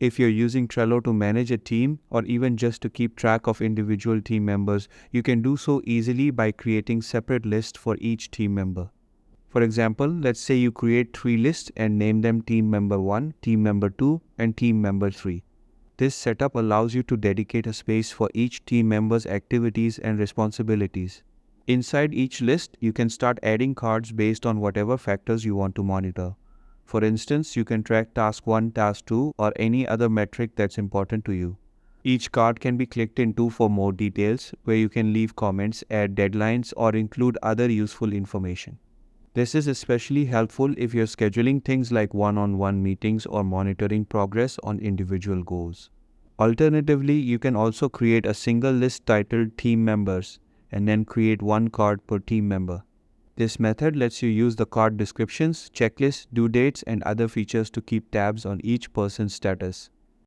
If you're using Trello to manage a team or even just to keep track of individual team members, you can do so easily by creating separate lists for each team member. For example, let's say you create 3 lists and name them Team Member 1, Team Member 2, and Team Member 3. This setup allows you to dedicate a space for each team member's activities and responsibilities. Inside each list, you can start adding cards based on whatever factors you want to monitor. For instance, you can track task 1, task 2, or any other metric that's important to you. Each card can be clicked into for more details, where you can leave comments, add deadlines, or include other useful information. This is especially helpful if you're scheduling things like one-on-one meetings or monitoring progress on individual goals. Alternatively, you can also create a single list titled Team Members and then create one card per team member. This method lets you use the card descriptions, checklists, due dates, and other features to keep tabs on each person's status.